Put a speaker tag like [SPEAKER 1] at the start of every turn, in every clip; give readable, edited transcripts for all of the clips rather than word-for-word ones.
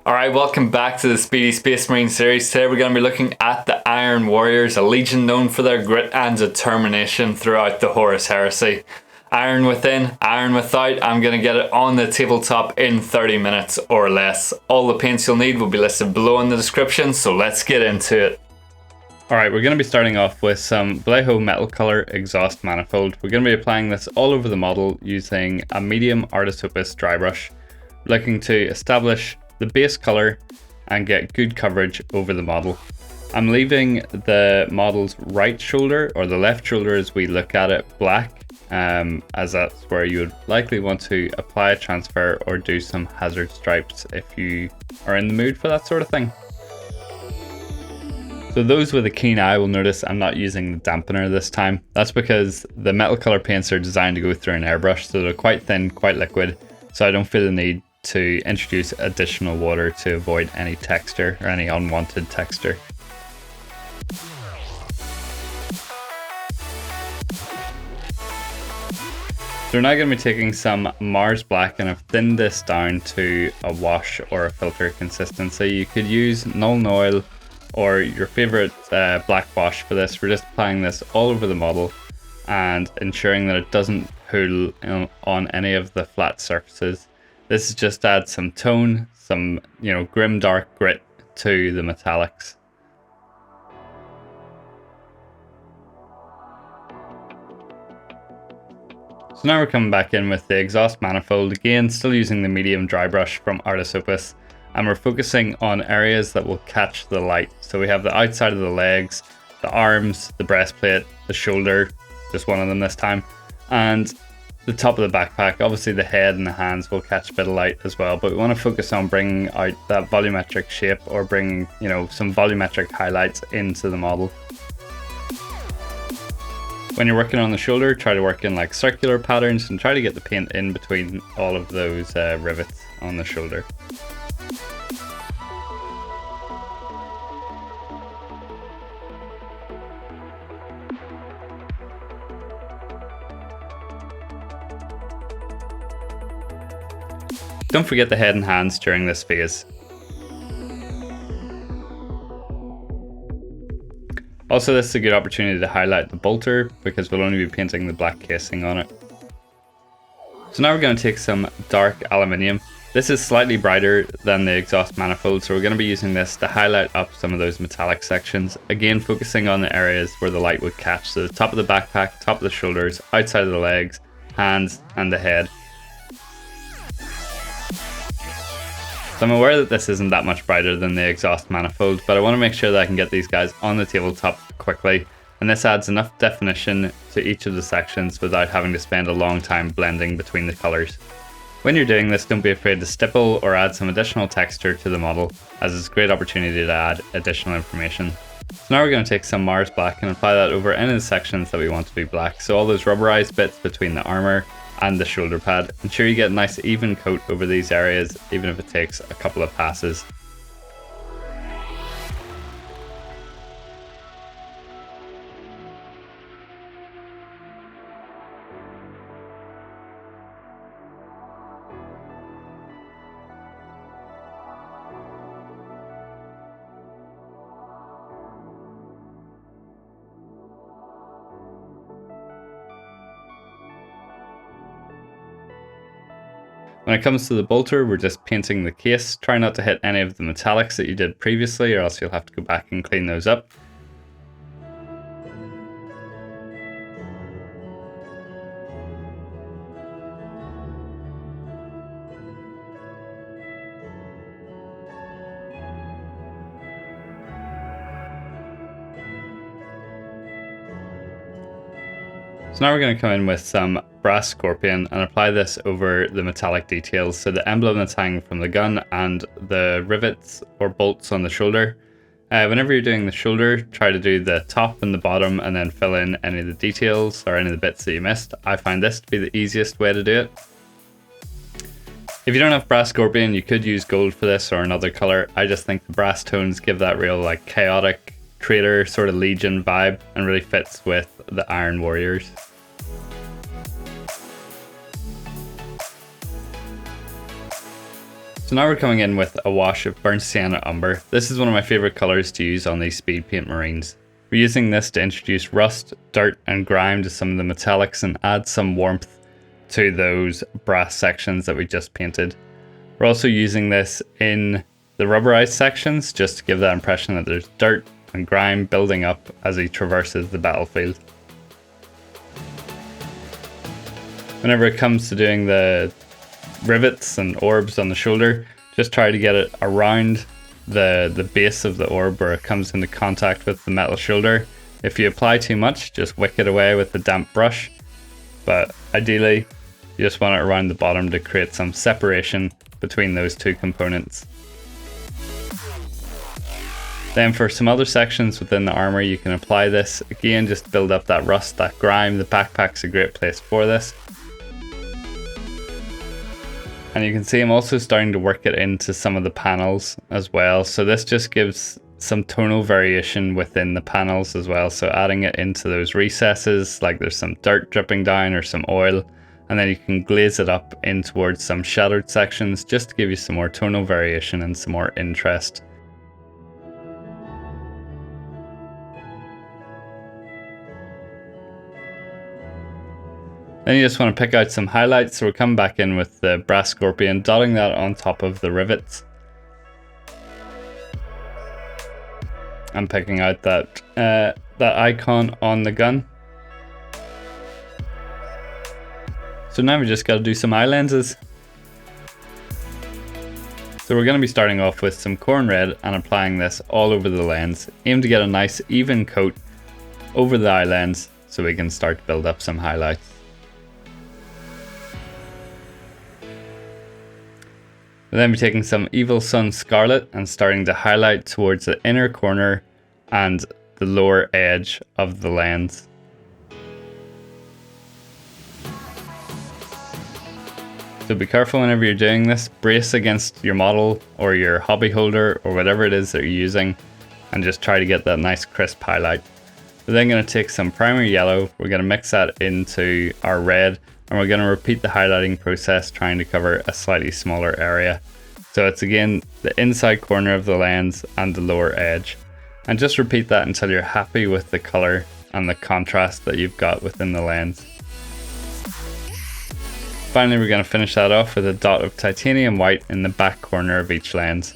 [SPEAKER 1] Alright, welcome back to the Speedy Space Marine series. Today we're going to be looking at the Iron Warriors, a legion known for their grit and determination throughout the Horus Heresy. Iron within, iron without, I'm going to get it on the tabletop in 30 minutes or less. All the paints you'll need will be listed below in the description, so let's get into it.
[SPEAKER 2] Alright, we're going to be starting off with some Vallejo Metal Color Exhaust Manifold. We're going to be applying this all over the model using a medium Artis Opus Drybrush, looking to establish the base color and get good coverage over the model. I'm leaving the model's right shoulder, or the left shoulder as we look at it, black, as that's where you would likely want to apply a transfer or do some hazard stripes if you are in the mood for that sort of thing. So those with a keen eye will notice I'm not using the dampener this time. That's because the metal color paints are designed to go through an airbrush, so they're quite thin, quite liquid, so I don't feel the need to introduce additional water to avoid any texture or any unwanted texture. So we're now going to be taking some Mars Black, and I've thinned this down to a wash or a filter consistency. You could use Nuln Oil or your favorite black wash for this. We're just applying this all over the model and ensuring that it doesn't pull on any of the flat surfaces. This just adds some tone, some grim dark grit to the metallics. So now we're coming back in with the exhaust manifold, again still using the medium dry brush from Artis Opus, and we're focusing on areas that will catch the light. So we have the outside of the legs, the arms, the breastplate, the shoulder, just one of them this time, and the top of the backpack. Obviously the head and the hands will catch a bit of light as well, but we want to focus on bringing out that volumetric shape, or bringing some volumetric highlights into the model. When you're working on the shoulder, try to work in like circular patterns and try to get the paint in between all of those rivets on the shoulder. Don't forget the head and hands during this phase. Also, this is a good opportunity to highlight the bolter because we'll only be painting the black casing on it. So now we're going to take some dark aluminium. This is slightly brighter than the exhaust manifold, so we're going to be using this to highlight up some of those metallic sections. Again, focusing on the areas where the light would catch, so the top of the backpack, top of the shoulders, outside of the legs, hands, and the head. So I'm aware that this isn't that much brighter than the exhaust manifold, but I want to make sure that I can get these guys on the tabletop quickly, and this adds enough definition to each of the sections without having to spend a long time blending between the colours. When you're doing this, don't be afraid to stipple or add some additional texture to the model, as it's a great opportunity to add additional information. So now we're going to take some Mars Black and apply that over any of the sections that we want to be black, so all those rubberized bits between the armour and the shoulder pad. Ensure you get a nice even coat over these areas, even if it takes a couple of passes. When it comes to the bolter, we're just painting the case. Try not to hit any of the metallics that you did previously, or else you'll have to go back and clean those up. So now we're going to come in with some brass scorpion and apply this over the metallic details, so the emblem that's hanging from the gun and the rivets or bolts on the shoulder. Whenever you're doing the shoulder, try to do the top and the bottom and then fill in any of the details or any of the bits that you missed. I find this to be the easiest way to do it. If you don't have brass scorpion, you could use gold for this or another color. I just think the brass tones give that real like chaotic traitor sort of legion vibe and really fits with the Iron Warriors. So now we're coming in with a wash of burnt sienna umber. This is one of my favorite colors to use on these speed paint marines. We're using this to introduce rust, dirt and grime to some of the metallics and add some warmth to those brass sections that we just painted. We're also using this in the rubberized sections just to give that impression that there's dirt and grime building up as he traverses the battlefield. Whenever it comes to doing the rivets and orbs on the shoulder, just try to get it around the base of the orb where it comes into contact with the metal shoulder. If you apply too much, just wick it away with the damp brush, but ideally you just want it around the bottom to create some separation between those two components. Then for some other sections within the armor, you can apply this again, just build up that rust, that grime. The backpack's a great place for this. And you can see I'm also starting to work it into some of the panels as well. So this just gives some tonal variation within the panels as well. So adding it into those recesses, like there's some dirt dripping down or some oil, and then you can glaze it up in towards some shadowed sections just to give you some more tonal variation and some more interest. Then you just want to pick out some highlights, so we're coming back in with the brass scorpion, dotting that on top of the rivets. And picking out that icon on the gun. So now we just got to do some eye lenses. So we're going to be starting off with some Khorne Red and applying this all over the lens. Aim to get a nice even coat over the eye lens so we can start to build up some highlights. We'll then be taking some Evil Sunz Scarlet and starting to highlight towards the inner corner and the lower edge of the lens. So be careful whenever you're doing this, brace against your model or your hobby holder or whatever it is that you're using and just try to get that nice crisp highlight. We're then going to take some primary yellow, we're going to mix that into our red, and we're going to repeat the highlighting process trying to cover a slightly smaller area. So it's again the inside corner of the lens and the lower edge. And just repeat that until you're happy with the color and the contrast that you've got within the lens. Finally, we're going to finish that off with a dot of titanium white in the back corner of each lens.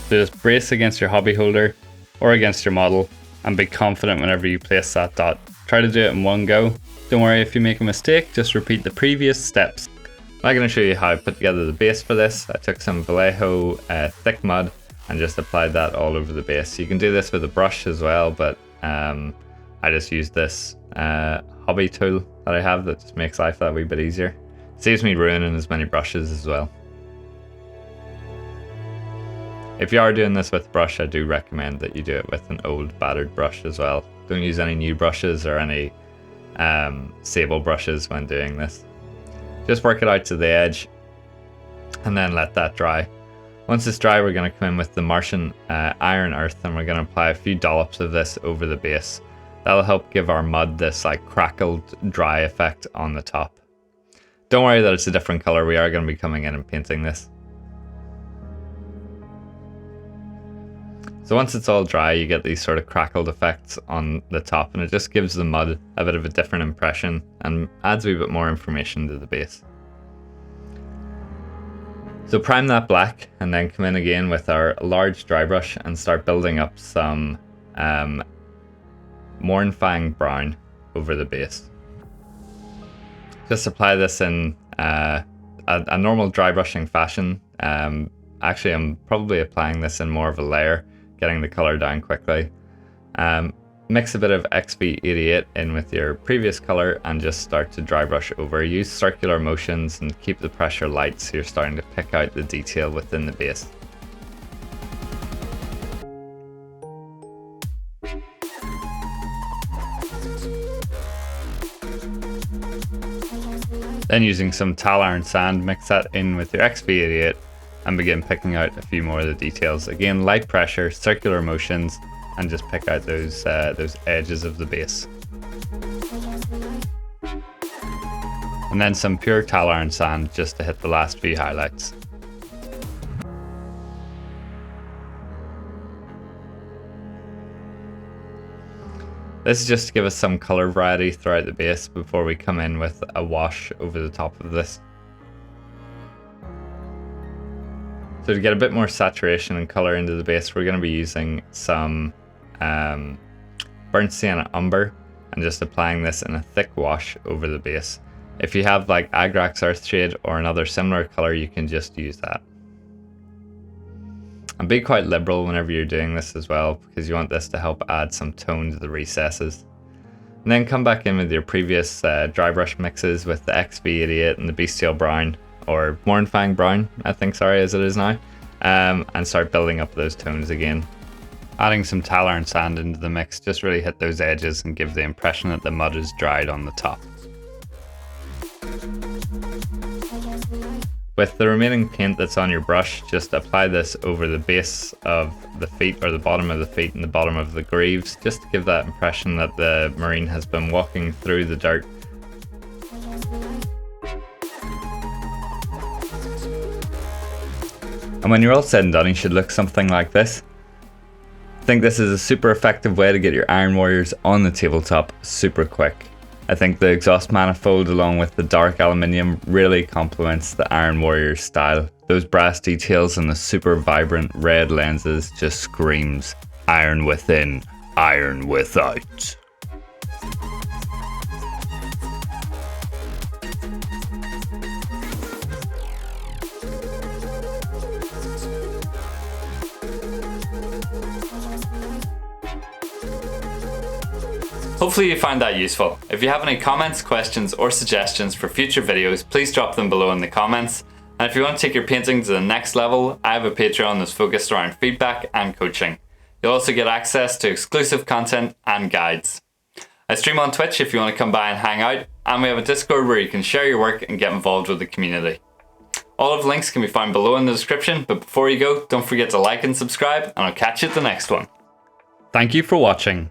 [SPEAKER 2] So just brace against your hobby holder or against your model and be confident whenever you place that dot. Try to do it in one go. Don't worry if you make a mistake, just repeat the previous steps. I'm going to show you how I put together the base for this. I took some Vallejo thick mud and just applied that all over the base. You can do this with a brush as well, but I just used this hobby tool that I have that just makes life that wee bit easier. Saves me ruining as many brushes as well. If you are doing this with a brush, I do recommend that you do it with an old battered brush as well. Don't use any new brushes or any sable brushes when doing this. Just work it out to the edge and then let that dry. Once it's dry, we're going to come in with the Martian Iron Earth and we're going to apply a few dollops of this over the base. That'll help give our mud this like crackled dry effect on the top. Don't worry that it's a different color, we are going to be coming in and painting this. So once it's all dry, you get these sort of crackled effects on the top and it just gives the mud a bit of a different impression and adds a wee bit more information to the base. So prime that black and then come in again with our large dry brush and start building up some Mournefang Brown over the base. Just apply this in a normal dry brushing fashion. Actually, I'm probably applying this in more of a layer, getting the color down quickly. Mix a bit of XV88 in with your previous color and just start to dry brush over. Use circular motions and keep the pressure light so you're starting to pick out the detail within the base. Then using some Tallarn Sand, mix that in with your XV88 and begin picking out a few more of the details. Again, light pressure, circular motions, and just pick out those edges of the base. And then some pure Tallarn Sand just to hit the last few highlights. This is just to give us some color variety throughout the base before we come in with a wash over the top of this. So to get a bit more saturation and color into the base, we're going to be using some burnt sienna umber and just applying this in a thick wash over the base. If you have like Agrax Earthshade or another similar color, you can just use that. And be quite liberal whenever you're doing this as well, because you want this to help add some tone to the recesses. And then come back in with your previous Drybrush mixes with the XV88 and the Bestial Brown, or Mournefang Brown, I think, sorry, as it is now, and start building up those tones again. Adding some Tallarn Sand into the mix just really hit those edges and give the impression that the mud is dried on the top. With the remaining paint that's on your brush, just apply this over the base of the feet, or the bottom of the feet and the bottom of the greaves, just to give that impression that the marine has been walking through the dirt. And when you're all said and done, you should look something like this. I think this is a super effective way to get your Iron Warriors on the tabletop super quick. I think the exhaust manifold along with the dark aluminium really complements the Iron Warriors style. Those brass details and the super vibrant red lenses just screams iron within, iron without.
[SPEAKER 1] Hopefully you found that useful. If you have any comments, questions or suggestions for future videos, please drop them below in the comments. And if you want to take your painting to the next level, I have a Patreon that's focused around feedback and coaching. You'll also get access to exclusive content and guides. I stream on Twitch if you want to come by and hang out, and we have a Discord where you can share your work and get involved with the community. All of the links can be found below in the description, but before you go, don't forget to like and subscribe, and I'll catch you at the next one.
[SPEAKER 2] Thank you for watching.